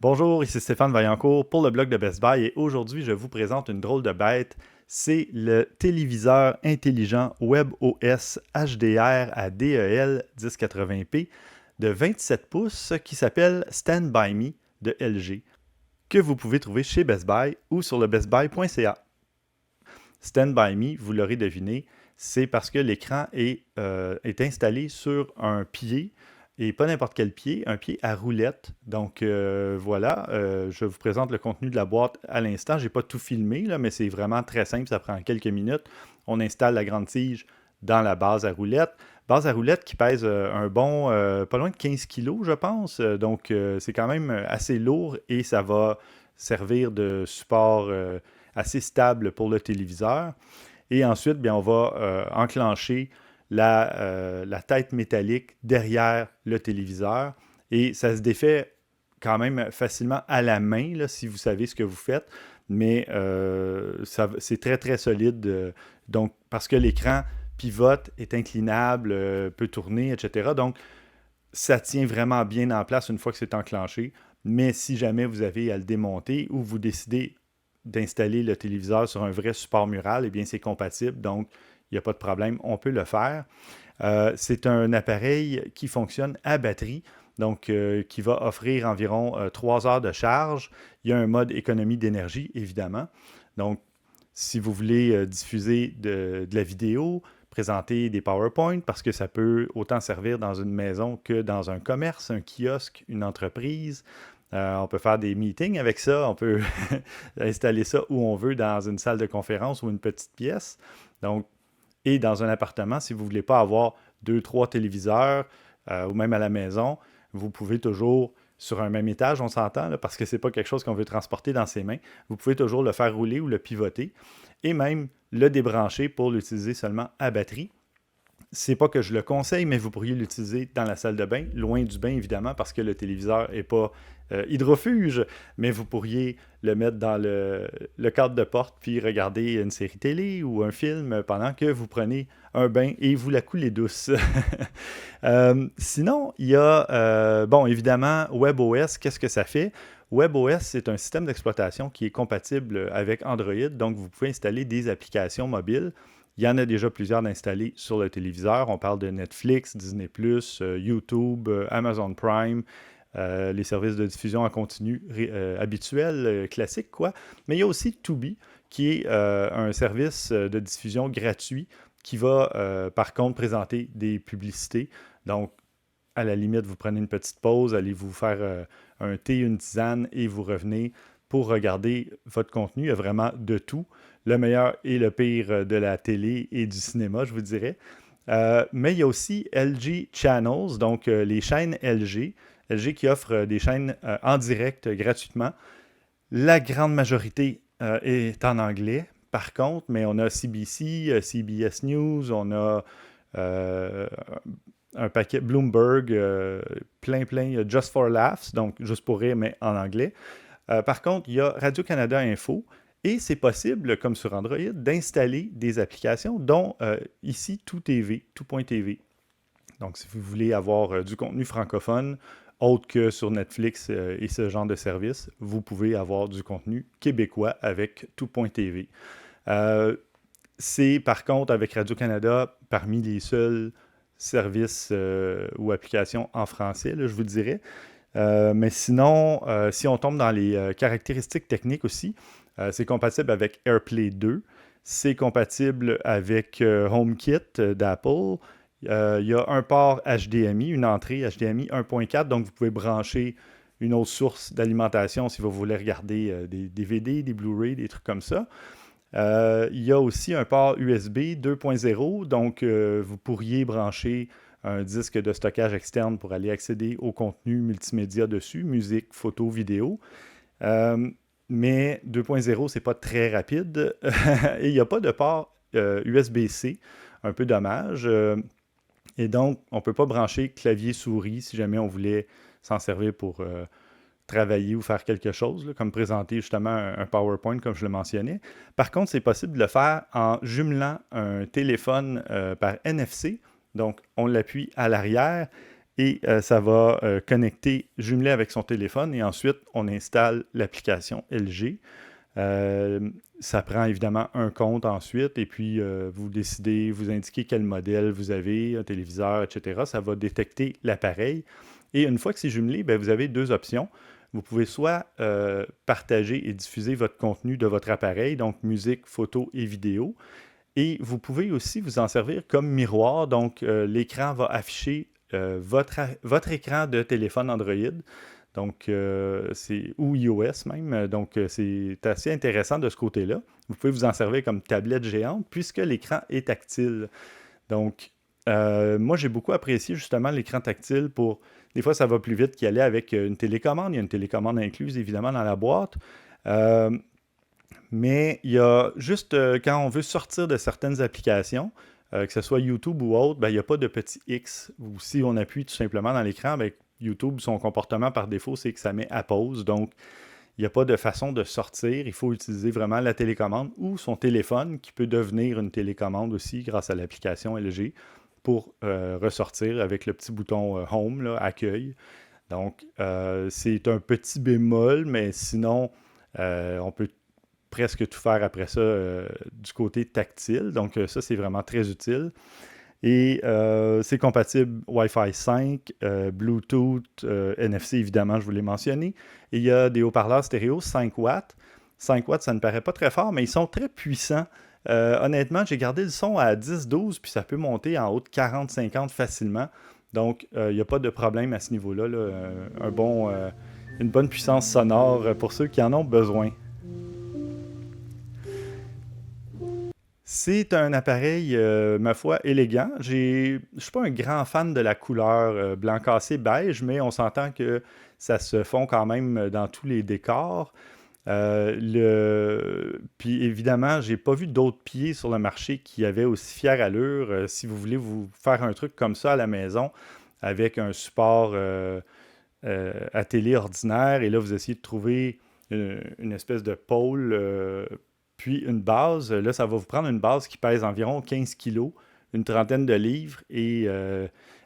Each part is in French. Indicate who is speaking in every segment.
Speaker 1: Bonjour, ici Stéphane Vaillancourt pour le blog de Best Buy et aujourd'hui je vous présente une drôle de bête. C'est le téléviseur intelligent WebOS HDR à DEL 1080p de 27 pouces qui s'appelle Stand By Me de LG que vous pouvez trouver chez Best Buy ou sur le bestbuy.ca. Stand By Me, vous l'aurez deviné, c'est parce que l'écran est installé sur un pied et pas n'importe quel pied, un pied à roulette. Donc voilà, je vous présente le contenu de la boîte à l'instant. Je n'ai pas tout filmé, là, mais c'est vraiment très simple, ça prend quelques minutes. On installe la grande tige dans la base à roulette. Base à roulette qui pèse un bon, pas loin de 15 kg, je pense. Donc c'est quand même assez lourd et ça va servir de support assez stable pour le téléviseur. Et ensuite, bien, on va enclencher la tête métallique derrière le téléviseur. Et ça se défait quand même facilement à la main, là, si vous savez ce que vous faites. Mais c'est très, très solide. Donc, parce que l'écran pivote, est inclinable, peut tourner, etc. Donc, ça tient vraiment bien en place une fois que c'est enclenché. Mais si jamais vous avez à le démonter ou vous décidez d'installer le téléviseur sur un vrai support mural, eh bien c'est compatible, donc il n'y a pas de problème, on peut le faire. C'est un appareil qui fonctionne à batterie, donc qui va offrir environ 3 heures de charge. Il y a un mode économie d'énergie, évidemment. Donc, si vous voulez diffuser de la vidéo, présenter des PowerPoint, parce que ça peut autant servir dans une maison que dans un commerce, un kiosque, une entreprise. On peut faire des meetings avec ça, on peut installer ça où on veut dans une salle de conférence ou une petite pièce. Donc, et dans un appartement, si vous ne voulez pas avoir 2, 3 téléviseurs ou même à la maison, vous pouvez toujours, sur un même étage, on s'entend, là, parce que ce n'est pas quelque chose qu'on veut transporter dans ses mains, vous pouvez toujours le faire rouler ou le pivoter et même le débrancher pour l'utiliser seulement à batterie. C'est pas que je le conseille, mais vous pourriez l'utiliser dans la salle de bain, loin du bain évidemment, parce que le téléviseur n'est pas hydrofuge, mais vous pourriez le mettre dans le cadre de porte, puis regarder une série télé ou un film pendant que vous prenez un bain et vous la coulez douce. Sinon, il y a, bon, évidemment, WebOS, qu'est-ce que ça fait? WebOS, c'est un système d'exploitation qui est compatible avec Android, donc vous pouvez installer des applications mobiles. Il y en a déjà plusieurs d'installés sur le téléviseur. On parle de Netflix, Disney+, YouTube, Amazon Prime, les services de diffusion en continu habituels, classiques, quoi. Mais il y a aussi Tubi, qui est un service de diffusion gratuit qui va, par contre, présenter des publicités. Donc, à la limite, vous prenez une petite pause, allez vous faire un thé, une tisane et vous revenez pour regarder votre contenu. Il y a vraiment de tout. Le meilleur et le pire de la télé et du cinéma, je vous dirais. Mais il y a aussi LG Channels, donc les chaînes LG. LG qui offre des chaînes en direct gratuitement. La grande majorité est en anglais, par contre, mais on a CBC, CBS News, on a euh, un paquet Bloomberg, plein, Just for Laughs, donc juste pour rire, mais en anglais. Par contre, il y a Radio-Canada Info et c'est possible, comme sur Android, d'installer des applications, dont ici TouTV, Tout.tv. Donc, si vous voulez avoir du contenu francophone, autre que sur Netflix et ce genre de service, vous pouvez avoir du contenu québécois avec Tout.tv. C'est par contre avec Radio-Canada parmi les seuls services ou applications en français, là, je vous dirais. Mais sinon, si on tombe dans les caractéristiques techniques aussi, c'est compatible avec AirPlay 2, c'est compatible avec HomeKit d'Apple. Il y a un port HDMI, une entrée HDMI 1.4, donc vous pouvez brancher une autre source d'alimentation si vous voulez regarder des DVD, des Blu-ray, des trucs comme ça. Il y a aussi un port USB 2.0, donc vous pourriez brancher un disque de stockage externe pour aller accéder au contenu multimédia dessus, musique, photo, vidéo. Mais 2.0, c'est pas très rapide. Et il n'y a pas de port USB-C, un peu dommage. Et donc, on ne peut pas brancher clavier-souris si jamais on voulait s'en servir pour travailler ou faire quelque chose, là, comme présenter justement un PowerPoint, comme je le mentionnais. Par contre, c'est possible de le faire en jumelant un téléphone par NFC. Donc, on l'appuie à l'arrière et ça va connecter, jumeler avec son téléphone et ensuite on installe l'application LG. Ça prend évidemment un compte ensuite et puis vous décidez, vous indiquez quel modèle vous avez, un téléviseur, etc. Ça va détecter l'appareil et une fois que c'est jumelé, ben, vous avez deux options. Vous pouvez soit partager et diffuser votre contenu de votre appareil, donc musique, photos et vidéos. Et vous pouvez aussi vous en servir comme miroir. Donc, l'écran va afficher votre écran de téléphone Android. Donc, ou iOS même. Donc, c'est assez intéressant de ce côté-là. Vous pouvez vous en servir comme tablette géante puisque l'écran est tactile. Donc, moi, j'ai beaucoup apprécié justement l'écran tactile pour... Des fois, ça va plus vite qu'y aller avec une télécommande. Il y a une télécommande incluse, évidemment, dans la boîte. Mais il y a juste quand on veut sortir de certaines applications, que ce soit YouTube ou autre, ben, il n'y a pas de petit X. Ou si on appuie tout simplement dans l'écran, ben, YouTube, son comportement par défaut, c'est que ça met à pause. Donc, il n'y a pas de façon de sortir. Il faut utiliser vraiment la télécommande ou son téléphone qui peut devenir une télécommande aussi grâce à l'application LG pour ressortir avec le petit bouton Home, là, accueil. Donc, c'est un petit bémol, mais sinon, on peut presque tout faire après ça du côté tactile. Donc, ça, c'est vraiment très utile. Et c'est compatible Wi-Fi 5, Bluetooth, NFC, évidemment, je vous l'ai mentionné. Et il y a des haut-parleurs stéréo 5 watts. 5 watts, ça ne paraît pas très fort, mais ils sont très puissants. Honnêtement, j'ai gardé le son à 10-12, puis ça peut monter en haut de 40-50 facilement. Donc, il n'y a pas de problème à ce niveau-là. Là. Une bonne puissance sonore pour ceux qui en ont besoin. C'est un appareil, ma foi, élégant. Je ne suis pas un grand fan de la couleur blanc cassé beige, mais on s'entend que ça se fond quand même dans tous les décors. Puis évidemment, j'ai pas vu d'autres pieds sur le marché qui avaient aussi fière allure. Si vous voulez vous faire un truc comme ça à la maison, avec un support à télé ordinaire, et là vous essayez de trouver une espèce de pôle, puis une base. Là, ça va vous prendre une base qui pèse environ 15 kilos, une trentaine de livres, et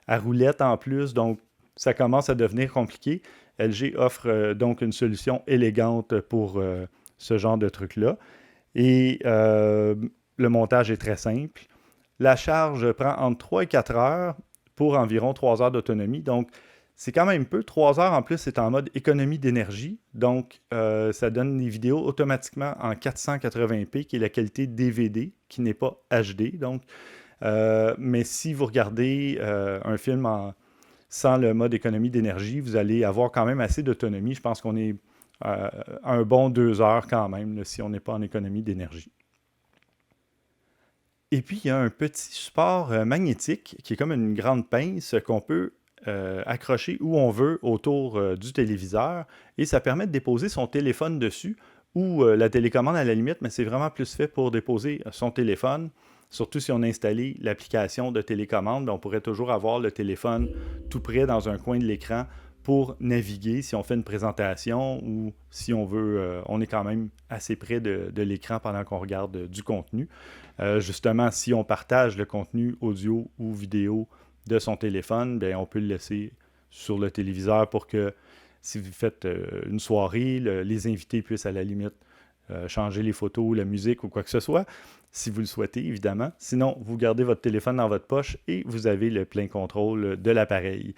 Speaker 1: à roulette en plus, donc ça commence à devenir compliqué. LG offre donc une solution élégante pour ce genre de truc-là. Et le montage est très simple. La charge prend entre 3 et 4 heures pour environ 3 heures d'autonomie. Donc, c'est quand même peu. 3 heures en plus, c'est en mode économie d'énergie. Donc, ça donne des vidéos automatiquement en 480p, qui est la qualité DVD, qui n'est pas HD. Donc, mais si vous regardez un film sans le mode économie d'énergie, vous allez avoir quand même assez d'autonomie. Je pense qu'on est à un bon 2 heures quand même, là, si on n'est pas en économie d'énergie. Et puis, il y a un petit support magnétique qui est comme une grande pince qu'on peut accrocher où on veut autour du téléviseur et ça permet de déposer son téléphone dessus ou la télécommande à la limite, mais c'est vraiment plus fait pour déposer son téléphone. Surtout si on a installé l'application de télécommande, on pourrait toujours avoir le téléphone tout près dans un coin de l'écran pour naviguer si on fait une présentation ou si on veut, on est quand même assez près de l'écran pendant qu'on regarde du contenu. Justement, si on partage le contenu audio ou vidéo de son téléphone, bien, on peut le laisser sur le téléviseur pour que si vous faites une soirée, les invités puissent à la limite changer les photos, la musique ou quoi que ce soit, si vous le souhaitez, évidemment. Sinon, vous gardez votre téléphone dans votre poche et vous avez le plein contrôle de l'appareil.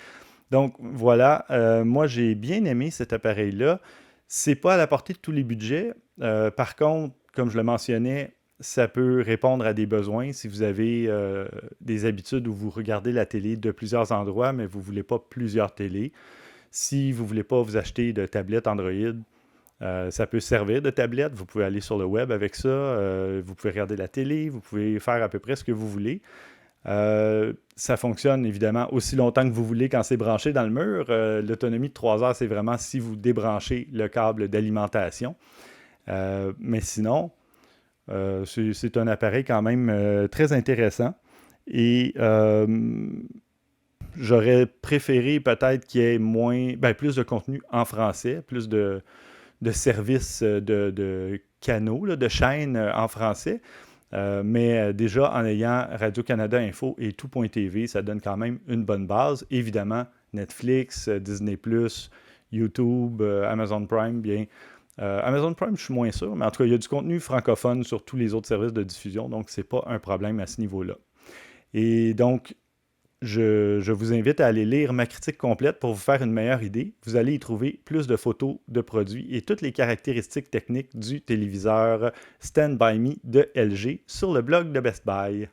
Speaker 1: Donc, voilà. Moi, j'ai bien aimé cet appareil-là. C'est pas à la portée de tous les budgets. Par contre, comme je le mentionnais, ça peut répondre à des besoins. Si vous avez des habitudes où vous regardez la télé de plusieurs endroits, mais vous ne voulez pas plusieurs télés. Si vous ne voulez pas vous acheter de tablette Android, ça peut servir de tablette. Vous pouvez aller sur le web avec ça. Vous pouvez regarder la télé. Vous pouvez faire à peu près ce que vous voulez. Ça fonctionne évidemment aussi longtemps que vous voulez quand c'est branché dans le mur. L'autonomie de 3 heures, c'est vraiment si vous débranchez le câble d'alimentation. Mais sinon, c'est un appareil quand même très intéressant. Et j'aurais préféré peut-être qu'il y ait plus de contenu en français, plus de services de canaux, là, de chaînes en français. Mais déjà, en ayant Radio-Canada Info et tout.tv, ça donne quand même une bonne base. Évidemment, Netflix, Disney+, YouTube, Amazon Prime, bien. Amazon Prime, je suis moins sûr, mais en tout cas, il y a du contenu francophone sur tous les autres services de diffusion, donc c'est pas un problème à ce niveau-là. Et donc, je vous invite à aller lire ma critique complète pour vous faire une meilleure idée. Vous allez y trouver plus de photos de produits et toutes les caractéristiques techniques du téléviseur Stand By Me de LG sur le blog de Best Buy.